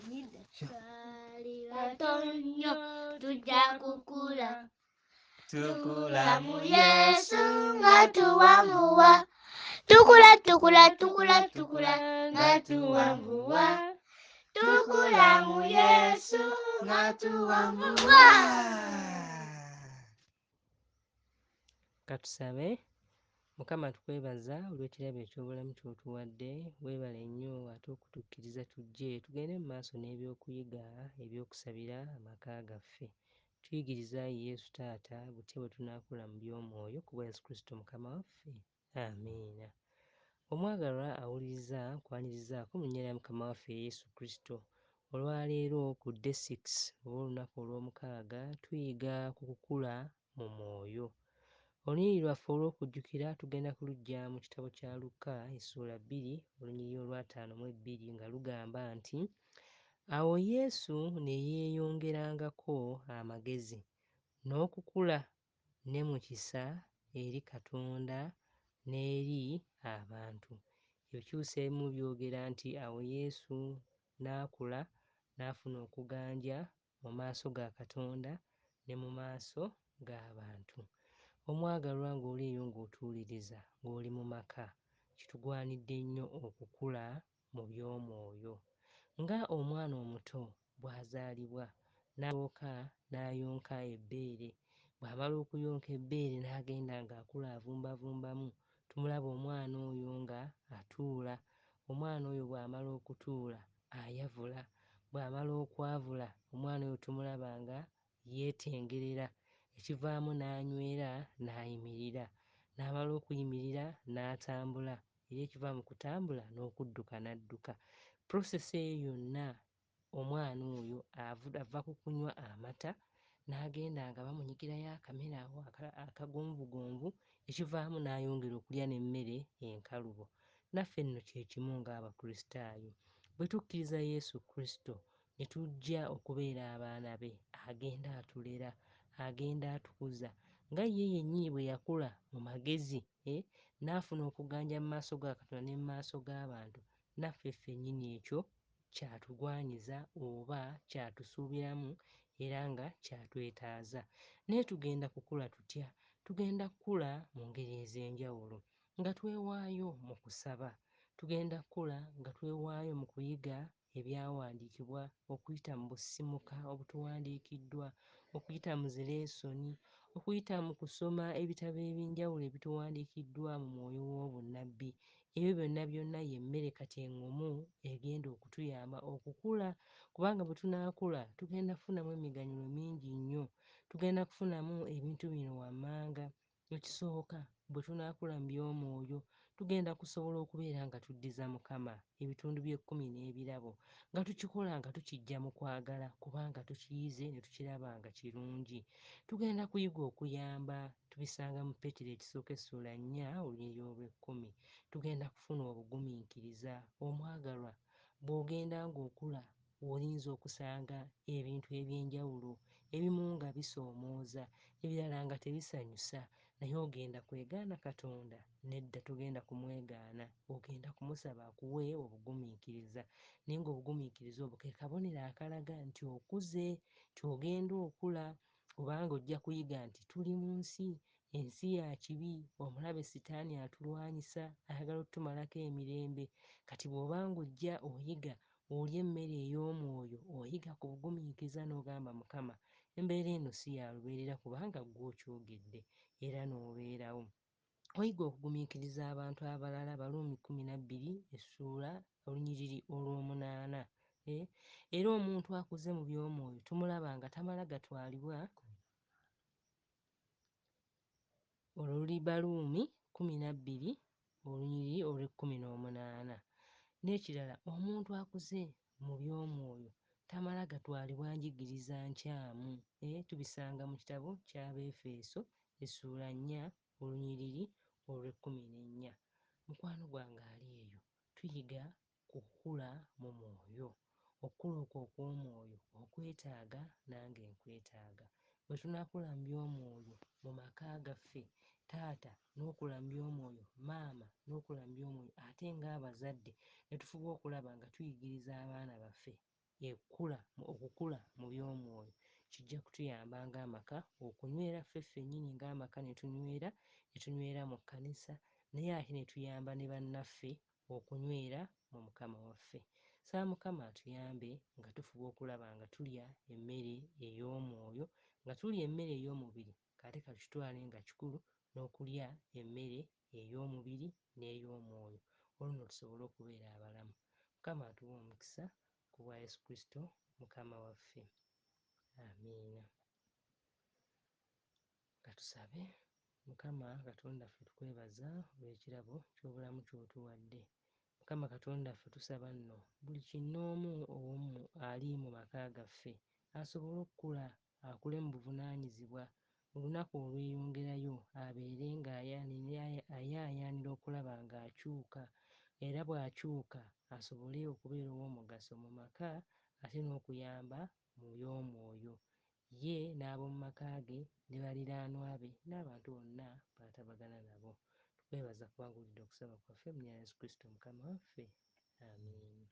twali bato nnyo tujja kukula tukula mu Yesu nga tuwamuwa tukula tukula tukula tukula nga tuwamuwa tukula mu Yesu nga tuwamuwa. Katusabe. Mukama tukwebaza olw'ekirabo eky'obulamu ky'otuwadde. Weebale nnyo ate okutukkiriza tujje tugende mu maaso n'ebyokuyiga ebyokusabira amaka gaffe. Tuyigiriza Yesu Taata butya bwe tunaakula mu by'omwoyo ku bwa Yesu Kristo Mukama waffe. Amiina. Omwagalwa awuliriza nkwanirizaako mu nnyera ya Mukama waffe Yesu Kristo. Olwaleero ku day 6 oba olunaku olw'omukaaga tuyiga ku kukula mu mwoyo. Olunyiriri lwaffe olw'okujjukira tugenda kuluggya mu kitabo kya Luka essuula 2 olunyiriri olwa 52 nga lugamba nti awo Yesu ne yeeyongerangako amagezi n'okukula ne mu kisa eri Katonda n'eri abantu. Ebikyusa ebimu byogera nti awo Yesu n'akula n'afuna okuganja mu maaso ga Katonda ne mu maaso g'abantu. Omwagalwa ng'oli eyo ng'otuwuliriza ng'oli mu maka, kitugwanidde nnyo okukula mu by'omwoyo. Nga omwana omuto bw'azaalibwa n'alyoka n'ayonka ebbeere, bw'amala okuyonka ebbeere n'agenda ng'akula avumbavumbamu, tumulaba omwana oyo nga atuula. Omwana oyo bw'amala okutuula ayavula, bw'amala okwavula omwana oyo tumulaba nga yeetengerera, ekivaamu n'anywera n'ayimirira, n'amala okuyimirira n'atambula, era ekiva mu kutambula n'okudduka n'adduka. Prosesi eyo yonna omwana oyo ava ku kunywa amata n'agenda nga bamunyigirayo akamere awo akagonvugonvu, ekivaamu n'ayongera okulya n'emmere enkalubo. Naffe nno kye kimu ng'Abakristaayo. Bwe tukkiriza Yesu Kristo ne tujja okubeera abaana be, agenda atulera, agenda atukuza. Nga ye yennyini bwe yakula mu magezi n'afuna okuganja mu maaso ga Katonda ne mu maaso g'abantu, naffe ffennyini ekyo kyatugwanyiza oba kyatusuubiramu era nga kyatwetaaza. Naye tugenda kukula tutya? Tugenda kukula mu ngeri ez'enjawulo, nga twewaayo mu kusaba, tugenda kukula nga twewaayo mu kuyiga ebyawandiikibwa, okuyita mu busisimuka obutuwandiikiddwa, okuyita mu zileesoni, okuyita mu kusoma ebitabo eby'enjawulo ebituwandiikiddwa mu mwoyo w'obunnabbi. Ebyo byonna byonna ye mmere kati eŋŋomu egenda okutuyamba okukula, kubanga bwe tunaakula tugenda kufunamu emiganyulo mingi nnyo, tugenda kufunamu ebintu bino wammanga. Ekisooka, bwe tunaakula mu by'omwoyo tugenda kusobola okubeera nga tuddiza Mukama ebitundu bye-10 n'ebirabo, nga tukikola nga tukiggya mu kwagala kubanga tukiyize ne tukiraba nga kirungi. Tugenda kuyiga okuyamba, tubisanga mu Peetero ekisooka essuula 4 olunyiriri olw'e10. Tugenda kufuna obugumiikiriza. Omwagalwa, bw'ogenda ng'okula oyinza okusanga ebintu eby'enjawulo, ebimu nga bisoomooza, ebirala nga tebisanyusa, naye ogenda kwegaana Katonda? Nedda, togenda kumwegaana, ogenda kumusaba akuwe obugumiikiriza. Naye ng'obugumiikiriza obwo ke kabonero akalaga nti okuze, ky'ogenda okula, kubanga ojja kuyiga nti tuli mu nsi, ensi ya kibi, omulabe Sitaani atulwanyisa, ayagala otutumalako emirembe. Kati bw'oba ng'ojja oyiga, olya emmere ey'omwoyo, oyiga ku bugumiikiriza n'ogamba Mukama, embeera eno si ya lubeerera kubanga ggwe okyogedde, era n'obeerawo. Oyiga okugumiikiriza abantu abalala, Baluumi 12 essuula olunyiriri olw'omunaana. Era omuntu akuze mu by'omwoyo tumulaba nga tamala gatwalibwa, olwo luli Baluumi 12 olunyiriri olw'e18. N'ekirala, omuntu akuze mu by'omwoyo tamala gatwalibwa njigiriza nkyamu. Tubisanga mu kitabo ky'Abeefeso essuula 4 olunyiriri olw'e14. Mukwano gwange ali eyo, tuyiga ku kukula mu mwoyo. Okukula okwo okw'omwoyo okwetaaga, nange nkwetaaga. Bwe tunaakula mu by'omwoyo mu maka gaffe, taata n'okula mu by'omwoyo, maama n'okula mu by'omwoyo, ate ng'abazadde ne tufuba okulaba nga tuyigiriza abaana baffe okukula mu by'omwoyo kijja kutuyamba ng'amaka okunywera ffe ffennyini ng'amaka ne tunywera mu kkanisa, naye ate ne tuyamba ne bannaffe okunywera mu Mukama waffe. Saba Mukama atuyambe nga tufuba okulaba nga tulya emmere ey'omwoyo, nga tulya emmere ey'omubiri kate kakitwale nga kikulu n'okulya emmere ey'omubiri n'ey'omwoyo, olwo tusobole okubeera abalamu. Mukama atuwe omukisa ku bwa Yesu Kristo Mukama waffe. Amiina. Katusabe. Mukama Katonda ffe tukwebaza olw'ekirabo ky'obulamu ky'otuwadde. Mukama Katonda ffe tusaba nno buli kinnoomu omu ali mu maka gaffe asobole okukula, akule mu buvunaanyizibwa, mu lunaku olweyongerayo abeere ng'ayaayaanira okulaba ng'akyuka, era bw'akyuka asobole okubeera ow'omugaso mu maka ate n'okuyamba mu by'omwoyo, ye n'ab'omu maka ge ne baliraanwa be n'abantu bonna b'atabagana nabo. Tukwebaza kubanga owulidde okusaba kwaffe mu linnya lya Yesu Kristo Mukama waffe. Amiina.